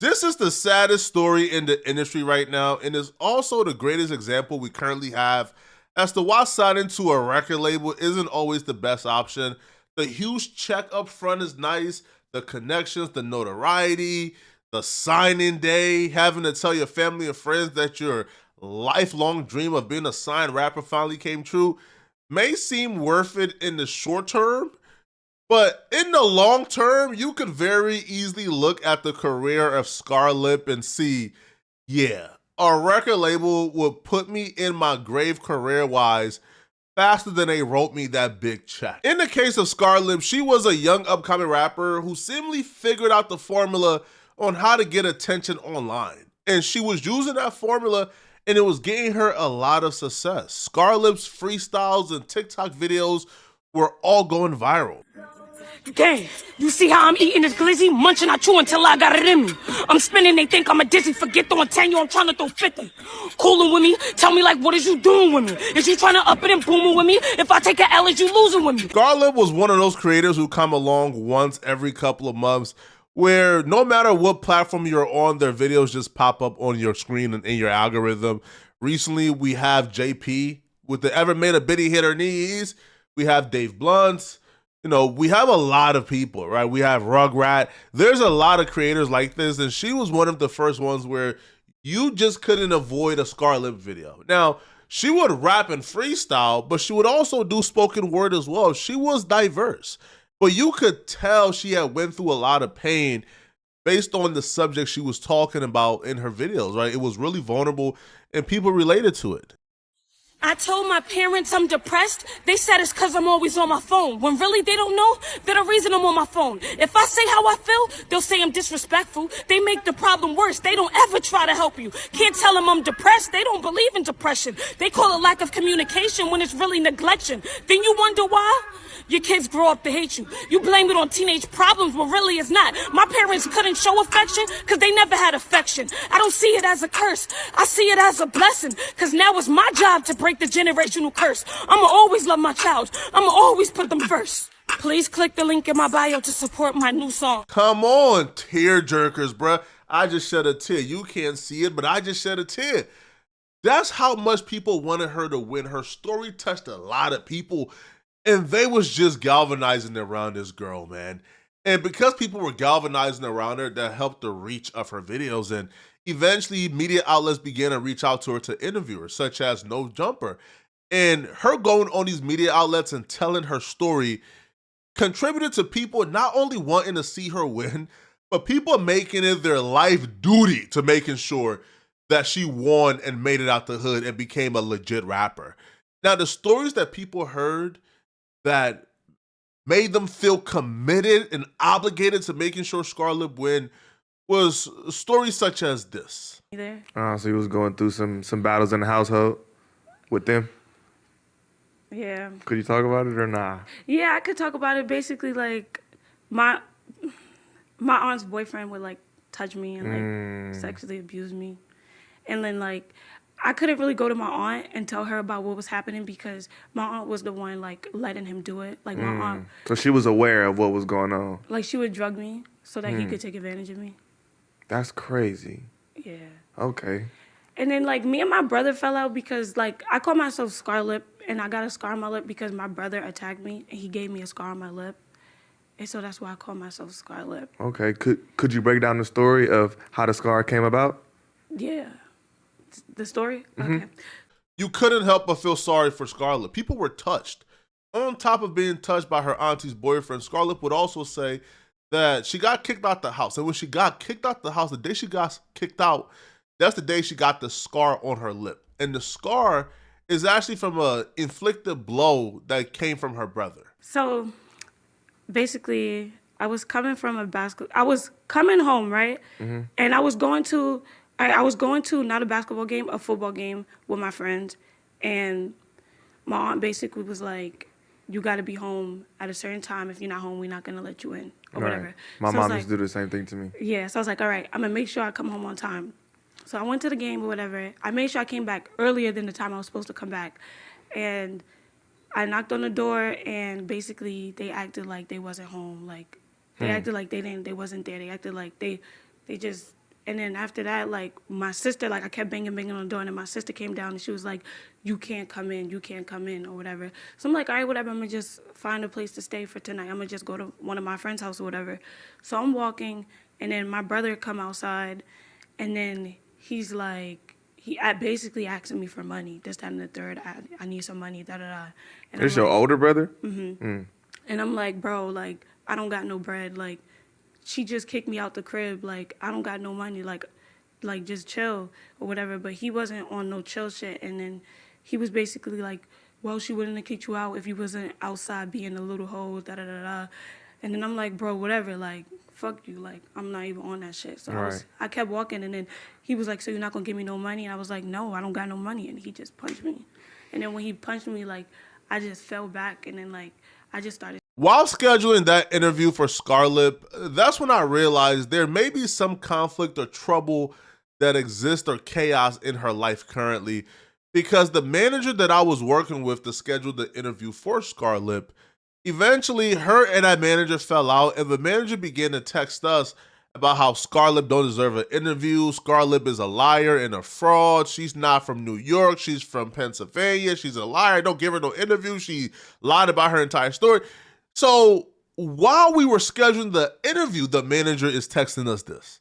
This is the saddest story in the industry right now, and is also the greatest example we currently have as to why signing to a record label isn't always the best option. The huge check up front is nice, the connections, the notoriety, the signing day, having to tell your family and friends that your lifelong dream of being a signed rapper finally came true may seem worth it in the short term, but in the long term, you could very easily look at the career of Scarlip and see, yeah, a record label would put me in my grave career-wise faster than they wrote me that big check. In the case of Scarlip, she was a young upcoming rapper who seemingly figured out the formula on how to get attention online. And she was using that formula and it was getting her a lot of success. Scarlip's freestyles and TikTok videos were all going viral. Gang, you see how I'm eating this glizzy? Munching, I chew until I got it in me. I'm spinning, they think I'm a dizzy. Forget throwing 10, I'm trying to throw 50. Cooling with me, tell me like, what is you doing with me? Is you trying to up it and booming with me? If I take an L, is you losing with me? Scarlip was one of those creators who come along once every couple of months where no matter what platform you're on, their videos just pop up on your screen and in your algorithm. Recently, we have JP with the Ever Made a Biddy Hit Her Knees. We have Dave Blunt. We have a lot of people, right? We have Rugrat. There's a lot of creators like this, and she was one of the first ones where you just couldn't avoid a Scarlip video. Now, she would rap and freestyle, but she would also do spoken word as well. She was diverse, but you could tell she had went through a lot of pain based on the subject she was talking about in her videos, right? It was really vulnerable, and people related to it. I told my parents I'm depressed. They said it's cause I'm always on my phone. When really they don't know, they're the reason I'm on my phone. If I say how I feel, they'll say I'm disrespectful. They make the problem worse. They don't ever try to help you. Can't tell them I'm depressed. They don't believe in depression. They call it lack of communication when it's really neglection. Then you wonder why? Your kids grow up to hate you. You blame it on teenage problems, but really it's not. My parents couldn't show affection because they never had affection. I don't see it as a curse. I see it as a blessing because now it's my job to break the generational curse. I'ma always love my child. I'ma always put them first. Please click the link in my bio to support my new song. Come on, tear jerkers, bruh. I just shed a tear. You can't see it, but I just shed a tear. That's how much people wanted her to win. Her story touched a lot of people, and they was just galvanizing around this girl, man. And because people were galvanizing around her, that helped the reach of her videos. And eventually, media outlets began to reach out to her to interview her, such as No Jumper. And her going on these media outlets and telling her story contributed to people not only wanting to see her win, but people making it their life duty to making sure that she won and made it out the hood and became a legit rapper. Now, the stories that people heard that made them feel committed and obligated to making sure Scarlip win was stories such as this. You there? So you was going through some battles in the household with them? Yeah. Could you talk about it or nah? Yeah, I could talk about it. Basically, like, my aunt's boyfriend would, like, touch me and, like, sexually abuse me. And then, like, I couldn't really go to my aunt and tell her about what was happening because my aunt was the one, like, letting him do it. Like, my aunt... So she was aware of what was going on? Like, she would drug me so that he could take advantage of me. That's crazy. Yeah. Okay. And then, like, me and my brother fell out because, like, I call myself Scarlip, and I got a scar on my lip because my brother attacked me, and he gave me a scar on my lip. And so that's why I call myself Scarlip. Okay. Could you break down the story of how the scar came about? Yeah. The story? Okay. You couldn't help but feel sorry for Scarlip. People were touched. On top of being touched by her auntie's boyfriend, Scarlip would also say that she got kicked out the house. And when she got kicked out the house, the day she got kicked out, that's the day she got the scar on her lip. And the scar is actually from a inflicted blow that came from her brother. So basically, I was coming home, right? And I was going to not a basketball game, a football game with my friends. And my aunt basically was like, you got to be home at a certain time. If you're not home, we're not going to let you in or whatever. Right. My So mom it's used to do the same thing to me. Yeah, so I was like, all right, I'm going to make sure I come home on time. So I went to the game or whatever. I made sure I came back earlier than the time I was supposed to come back. And I knocked on the door, and basically they acted like they wasn't home. Like, they acted like they wasn't there. They acted like they just And then after that, like, my sister, like, I kept banging on the door, and then my sister came down, and she was like, you can't come in, or whatever. So I'm like, all right, whatever, I'm going to just find a place to stay for tonight. I'm going to just go to one of my friend's house or whatever. So I'm walking, and then my brother come outside, and then he's like, I basically asking me for money, this, that, and the third. I need some money, da-da-da. And It's your older brother? And I'm like, bro, like, I don't got no bread, like, she just kicked me out the crib. Like, I don't got no money. Like just chill or whatever. But he wasn't on no chill shit. And then he was basically like, well, she wouldn't have kicked you out if you wasn't outside being a little hoe, da-da-da-da. And then I'm like, bro, whatever. Like, fuck you. Like, I'm not even on that shit. So I kept walking. And then he was like, so you're not going to give me no money? And I was like, no, I don't got no money. And he just punched me. And then when he punched me, like, I just fell back. And then, like, I just started. While scheduling that interview for Scarlip, that's when I realized there may be some conflict or trouble that exists or chaos in her life currently, because the manager that I was working with to schedule the interview for Scarlip, eventually her and that manager fell out, and the manager began to text us about how Scarlip don't deserve an interview. Scarlip is a liar and a fraud. She's not from New York. She's from Pennsylvania. She's a liar. Don't give her no interview. She lied about her entire story. So while we were scheduling the interview, the manager is texting us this,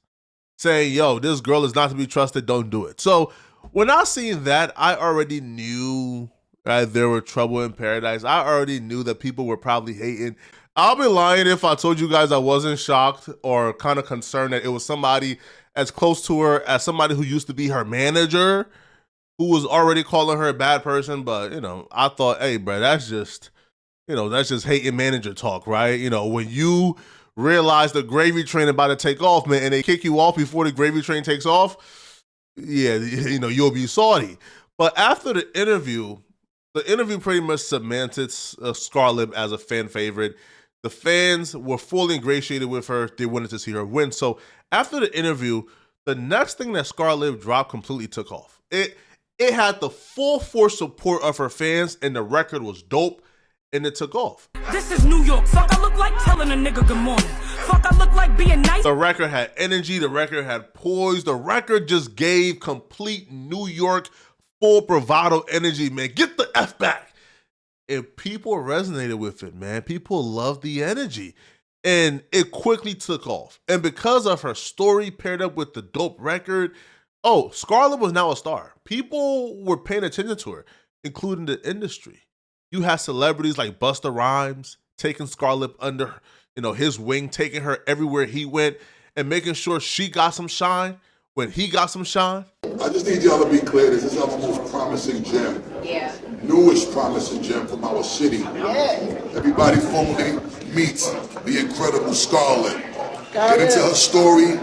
saying, yo, this girl is not to be trusted. Don't do it. So when I seen that, I already knew there were trouble in paradise. I already knew that people were probably hating. I'll be lying if I told you guys I wasn't shocked or kind of concerned that it was somebody as close to her as somebody who used to be her manager, who was already calling her a bad person. But, I thought, hey, bro, that's just hating manager talk, right? When you realize the gravy train about to take off, man, and they kick you off before the gravy train takes off, yeah, you'll be salty. But after the interview pretty much cemented Scarlip as a fan favorite. The fans were fully ingratiated with her. They wanted to see her win. So after the interview, the next thing that Scarlip dropped completely took off. It had the full force support of her fans, and the record was dope. And it took off. This is New York. Fuck, I look like telling a nigga good morning. Fuck, I look like being nice. The record had energy. The record had poise. The record just gave complete New York full bravado energy, man. Get the F back. And people resonated with it, man. People loved the energy. And it quickly took off. And because of her story paired up with the dope record, Scarlip was now a star. People were paying attention to her, including the industry. You had celebrities like Busta Rhymes taking Scarlip under, his wing, taking her everywhere he went and making sure she got some shine when he got some shine. I just need y'all to be clear. This is our most promising gem. Yeah. Newest promising gem from our city. Yeah. Everybody formally meets the incredible Scarlip. Get into her story,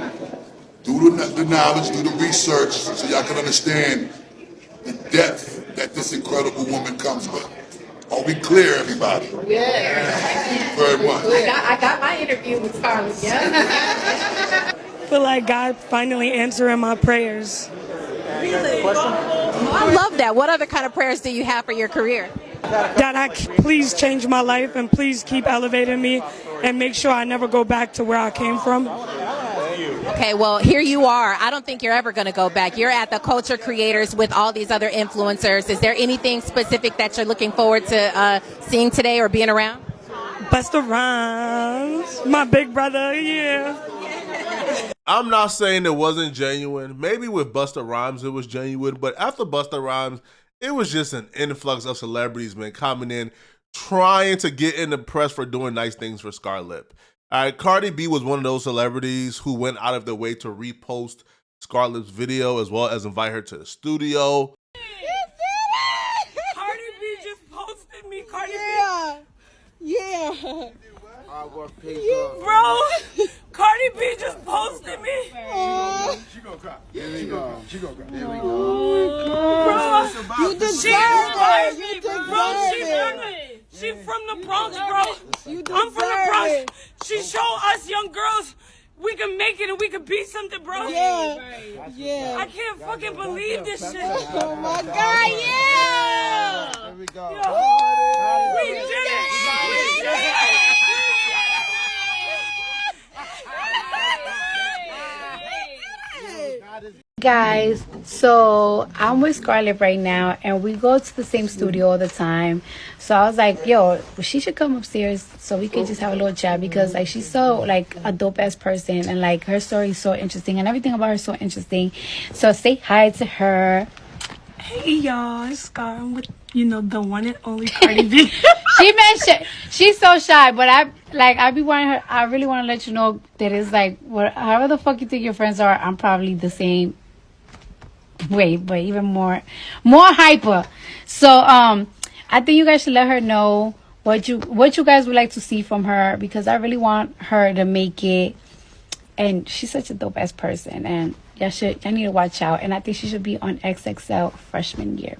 do the knowledge, do the research so y'all can understand the depth that this incredible woman comes with. Are we clear, everybody? Yeah. Very much. I got my interview with Scarlip, yeah. I feel like God finally answering my prayers. Really? I love that. What other kind of prayers do you have for your career? That please change my life and please keep elevating me and make sure I never go back to where I came from. Okay, well, here you are. I don't think you're ever going to go back. You're at the Culture Creators with all these other influencers. Is there anything specific that you're looking forward to seeing today or being around? Busta Rhymes, my big brother, yeah. I'm not saying it wasn't genuine. Maybe with Busta Rhymes it was genuine, but after Busta Rhymes, it was just an influx of celebrities, man, coming in, trying to get in the press for doing nice things for Scarlip. All right, Cardi B was one of those celebrities who went out of their way to repost Scarlip's video as well as invite her to the studio. Cardi B just posted me. Cardi B. Yeah. Bro, Cardi B just posted me. She gonna cry. Here we go. She gonna cry. Here we Bro, You deserve it. You deserve bro, it. she from the Bronx, bro. You I'm from the Bronx. deserve it. She showed us young girls we can make it and we can be something, bro. Yeah. Yeah. I can't fucking believe this shit. Oh my God, yeah. Here we go. Yo, we did it. We did it. Guys, so I'm with Scarlip right now, and we go to the same studio all the time. So I was like, yo, she should come upstairs so we could just have a little chat, because like she's so like a dope ass person, and like her story is so interesting, and everything about her is so interesting. So say hi to her. Hey y'all, it's Scar. I'm with the one and only Cardi B. She mentioned she's so shy, but I be wanting her. I really want to let you know that it's like, however the fuck you think your friends are, I'm probably the same. Wait, but even more hyper. So I think you guys should let her know what you guys would like to see from her, because I really want her to make it. And she's such a dope ass person, and y'all need to watch out. And I think she should be on XXL freshman year.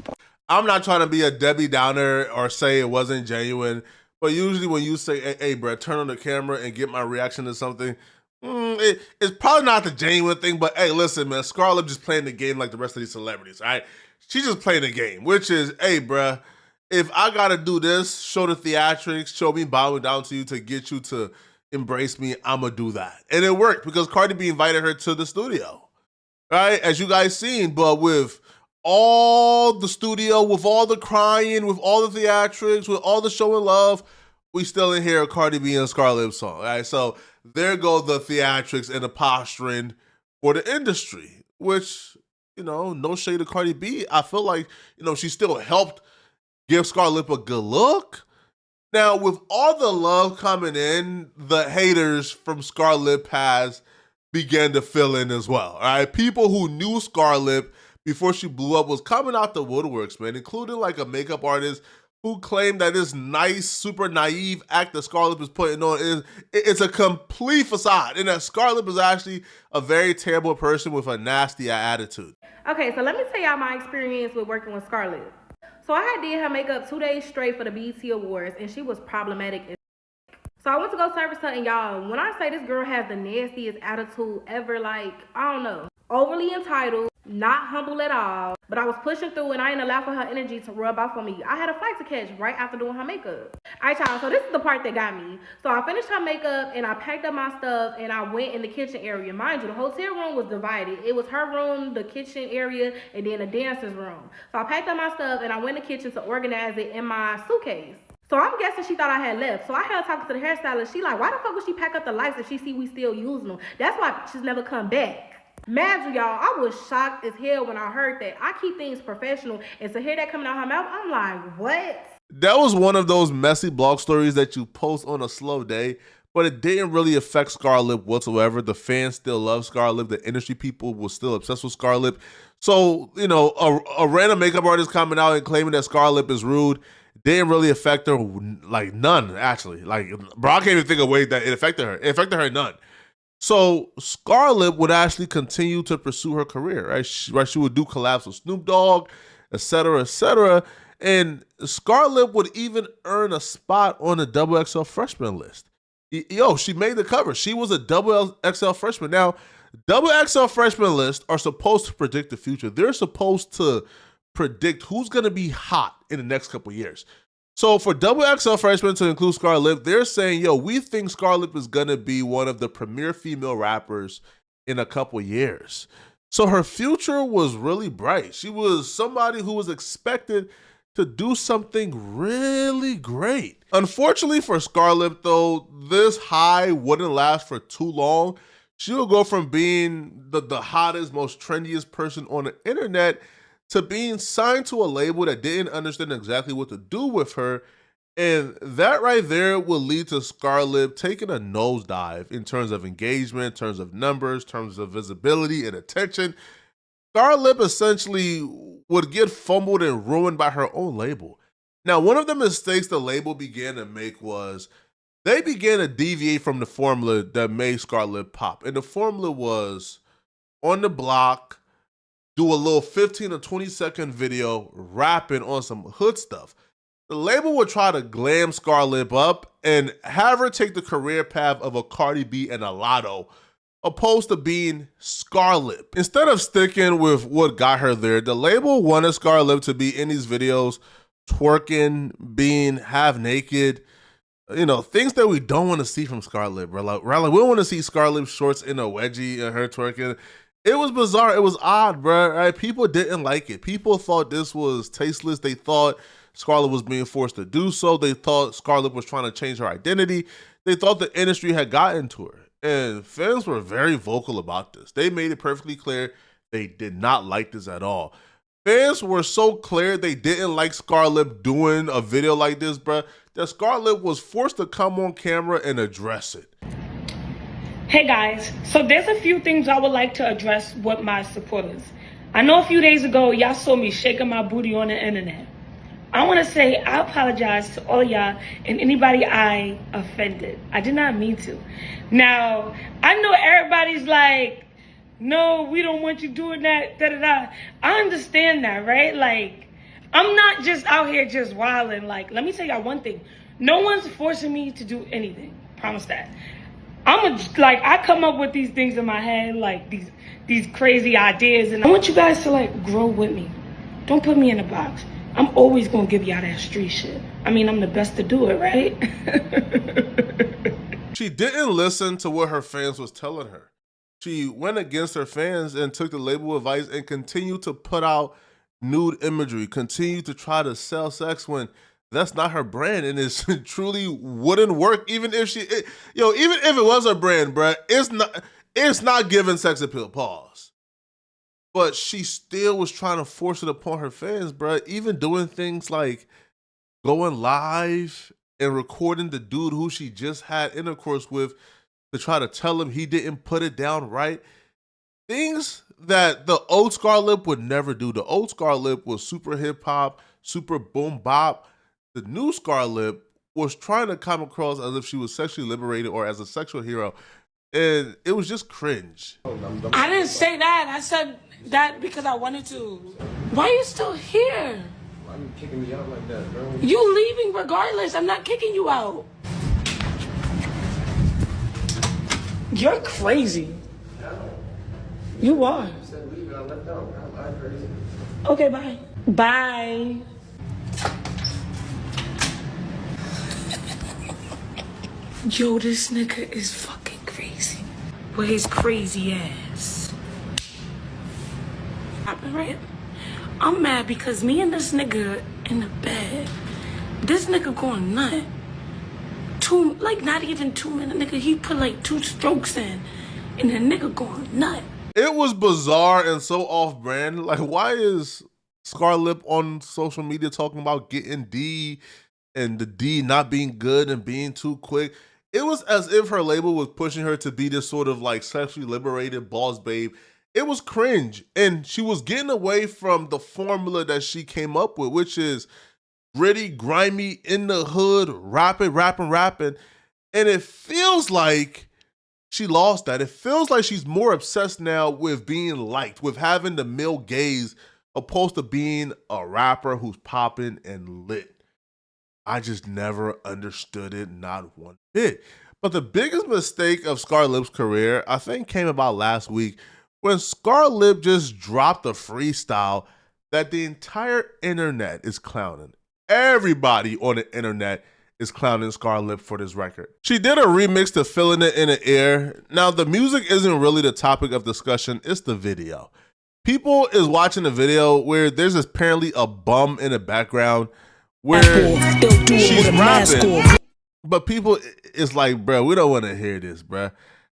I'm not trying to be a Debbie Downer or say it wasn't genuine, but usually when you say, hey, bro, turn on the camera and get my reaction to something, it's probably not the genuine thing, but hey, listen, man, Scarlett just playing the game like the rest of these celebrities, all right? She's just playing the game, which is, hey, bruh, if I gotta do this, show the theatrics, show me bowing down to you to get you to embrace me, I'ma do that. And it worked because Cardi B invited her to the studio, right? As you guys seen, but with all the studio, with all the crying, with all the theatrics, with all the showing love, we still in here Cardi B and Scarlett song, right? So there go the theatrics and the posturing for the industry, which, no shade to Cardi B. I feel like, she still helped give Scarlett a good look. Now, with all the love coming in, the haters from Scarlett has began to fill in as well, all right? People who knew Scarlett before she blew up was coming out the woodworks, man, including like a makeup artist who claimed that this nice, super naive act that Scarlett is putting on it's a complete facade, and that Scarlett is actually a very terrible person with a nasty attitude. Okay, so let me tell y'all my experience with working with Scarlett. So I had did her makeup 2 days straight for the BET Awards, and she was problematic. So I went to go service her, and y'all, when I say this girl has the nastiest attitude ever, like, I don't know, overly entitled, not humble at all, but I was pushing through and I didn't allow for her energy to rub off on me. I had a flight to catch right after doing her makeup. All right, y'all, so this is the part that got me. So I finished her makeup and I packed up my stuff and I went in the kitchen area. Mind you, the hotel room was divided. It was her room, the kitchen area, and then the dancer's room. So I packed up my stuff and I went in the kitchen to organize it in my suitcase. So I'm guessing she thought I had left. So I had talking to the hairstylist. She like, why the fuck would she pack up the lights if she see we still using them? That's why she's never come back. Mad you, y'all, I was shocked as hell when I heard that. I keep things professional, and to hear that coming out her mouth, I'm like, what? That was one of those messy blog stories that you post on a slow day, but it didn't really affect Scarlett whatsoever. The fans still love Scarlett. The industry people were still obsessed with Scarlett. So, a random makeup artist coming out and claiming that Scarlett is rude didn't really affect her, like none, actually. Like, bro, I can't even think of a way that it affected her. It affected her none. So Scarlett would actually continue to pursue her career, right? She would do collabs with Snoop Dogg, et cetera, et cetera. And Scarlett would even earn a spot on the Double XL freshman list. She made the cover. She was a Double XL freshman. Now, Double XL freshman lists are supposed to predict the future. They're supposed to predict who's going to be hot in the next couple of years. So for Double XL freshmen to include Scarlett, they're saying, we think Scarlett is going to be one of the premier female rappers in a couple years. So her future was really bright. She was somebody who was expected to do something really great. Unfortunately for Scarlett, though, this high wouldn't last for too long. She will go from being the hottest, most trendiest person on the internet to being signed to a label that didn't understand exactly what to do with her. And that right there will lead to Scarlett taking a nosedive in terms of engagement, in terms of numbers, in terms of visibility and attention. Scarlett essentially would get fumbled and ruined by her own label. Now, one of the mistakes the label began to make was they began to deviate from the formula that made Scarlett pop. And the formula was on the block, do a little 15 or 20-second video rapping on some hood stuff. The label would try to glam Scarlett up and have her take the career path of a Cardi B and a Lotto, opposed to being Scarlett. Instead of sticking with what got her there, the label wanted Scarlett to be in these videos twerking, being half naked, things that we don't want to see from Scarlett, bro. Like we don't want to see Scarlett shorts in a wedgie and her twerking. It was bizarre. It was odd, bro. Right? People didn't like it. People thought this was tasteless. They thought Scarlett was being forced to do so. They thought Scarlett was trying to change her identity. They thought the industry had gotten to her. And fans were very vocal about this. They made it perfectly clear they did not like this at all. Fans were so clear they didn't like Scarlett doing a video like this, bro, that Scarlett was forced to come on camera and address it. Hey guys, so there's a few things I would like to address with my supporters. I know a few days ago y'all saw me shaking my booty on the internet. I want to say I apologize to all of y'all and anybody I offended. I did not mean to. Now, I know everybody's like, no, we don't want you doing that, da-da-da. I understand that, right? Like, I'm not just out here just wilding. Like, let me tell y'all one thing. No one's forcing me to do anything. Promise that. I come up with these things in my head, like these crazy ideas, and I want you guys to like grow with me. Don't put me in a box. I'm always gonna give y'all that street shit. I mean, I'm the best to do it, right? She didn't listen to what her fans was telling her. She went against her fans and took the label advice and continued to put out nude imagery, continued to try to sell sex when that's not her brand, and it truly wouldn't work. Even if even if it was her brand, bruh, it's not giving sex appeal. Pause. But she still was trying to force it upon her fans, bruh. Even doing things like going live and recording the dude who she just had intercourse with to try to tell him he didn't put it down right. Things that the old Scarlip would never do. The old Scarlip was super hip hop, super boom bop. The new Scarlip was trying to come across as if she was sexually liberated or as a sexual hero. And it was just cringe. I didn't say that. I said that because I wanted to. Why are you still here? Why are you kicking me out like that, bro? You leaving regardless. I'm not kicking you out. You're crazy. You are. You said leave and I left out. I'm crazy. Okay, bye. Bye. Yo, this nigga is fucking crazy. With his crazy ass. Right? I'm mad because me and this nigga in the bed. This nigga going nut. Not even 2 minutes, nigga. He put like 2 strokes in. And the nigga going nut. It was bizarre and so off-brand. Like, why is Scarlip on social media talking about getting D and the D not being good and being too quick? It was as if her label was pushing her to be this sort of like sexually liberated boss babe. It was cringe. And she was getting away from the formula that she came up with, which is gritty, grimy, in the hood, rapping. And it feels like she lost that. It feels like she's more obsessed now with being liked, with having the male gaze, opposed to being a rapper who's popping and lit. I just never understood it, not one bit. But the biggest mistake of Scarlip's career, I think, came about last week when Scarlip just dropped a freestyle that the entire internet is clowning. Everybody on the internet is clowning Scarlip for this record. She did a remix to Feeling It in the Air. Now, the music isn't really the topic of discussion, it's the video. People is watching the video where there's apparently a bum in the background where she's rapping, but people is like, bro, we don't want to hear this, bro. All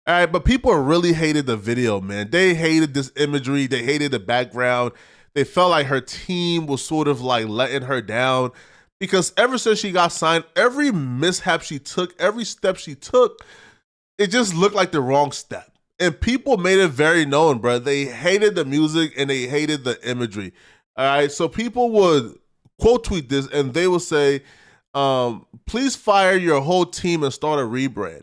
right, but people really hated the video, man. They hated this imagery. They hated the background. They felt like her team was sort of like letting her down because ever since she got signed, every mishap she took, every step she took, it just looked like the wrong step. And people made it very known, bro. They hated the music and they hated the imagery. All right, so people would quote tweet this and they will say, please fire your whole team and start a rebrand.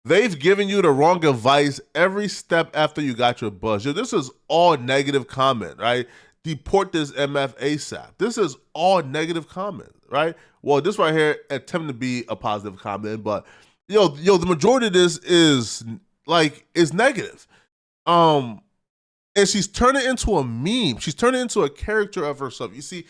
They've given you the wrong advice every step after you got your buzz. Yo, this is all negative comment, right? Deport this MF ASAP. This is all negative comment, right? Well, this right here attempting to be a positive comment, but the majority of this is negative. And she's turning into a meme. She's turning into a character of herself. You see,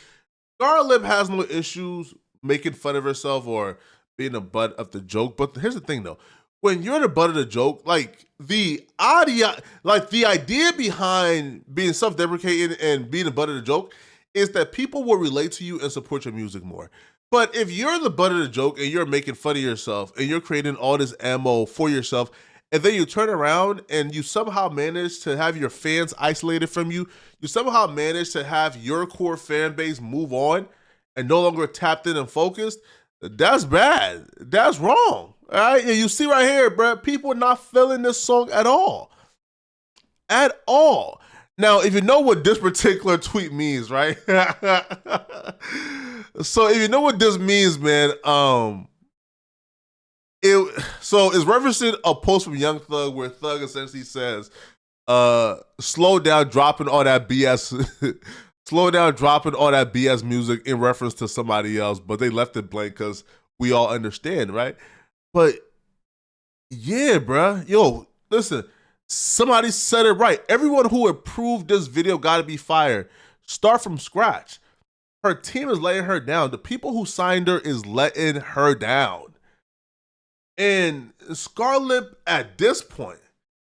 Scarlip has no issues making fun of herself or being a butt of the joke. But here's the thing, though. when you're the butt of the joke, like the idea behind being self-deprecating and being the butt of the joke is that people will relate to you and support your music more. But if you're the butt of the joke and you're making fun of yourself and you're creating all this ammo for yourself, and then you turn around and you somehow manage to have your fans isolated from you, you somehow manage to have your core fan base move on and no longer tapped in and focused, that's bad. That's wrong. All right, and you see right here, bro, people not feeling this song at all. At all. Now, if you know what this particular tweet means, right? So if you know what this means, man, it's referencing a post from Young Thug where Thug essentially says, slow down dropping all that BS slow down dropping all that BS music in reference to somebody else, but they left it blank because we all understand, right? But yeah, bruh. Yo, listen, somebody said it right. Everyone who approved this video gotta be fired. Start from scratch. Her team is letting her down. The people who signed her is letting her down. And Scarlip, at this point,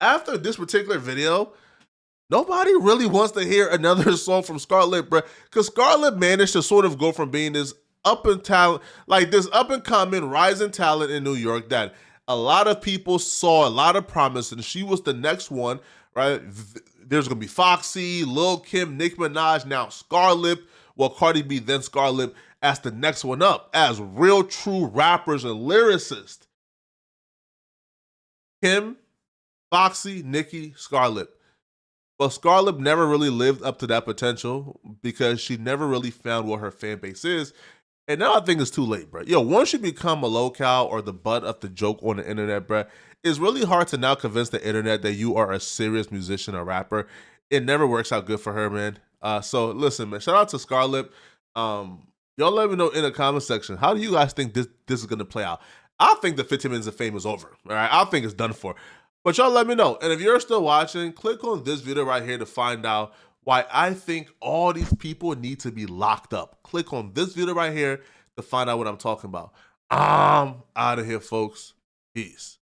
after this particular video, nobody really wants to hear another song from Scarlip, bro. Because Scarlip managed to sort of go from being this up and coming rising talent in New York that a lot of people saw a lot of promise, and she was the next one, right? There's gonna be Foxy, Lil Kim, Nicki Minaj, now Scarlip. Well, Cardi B, then Scarlip as the next one up as real, true rappers and lyricists. Kim, Foxy, Nicki, Scarlip. But Scarlip never really lived up to that potential because she never really found what her fan base is. And now I think it's too late, bro. Yo, once you become a locale or the butt of the joke on the internet, bro, it's really hard to now convince the internet that you are a serious musician or rapper. It never works out good for her, man. So listen, man, shout out to Scarlip. Y'all let me know in the comment section, how do you guys think this is going to play out? I think the 15 minutes of fame is over, all right? I think it's done for. But y'all let me know. And if you're still watching, click on this video right here to find out why I think all these people need to be locked up. Click on this video right here to find out what I'm talking about. I'm out of here, folks. Peace.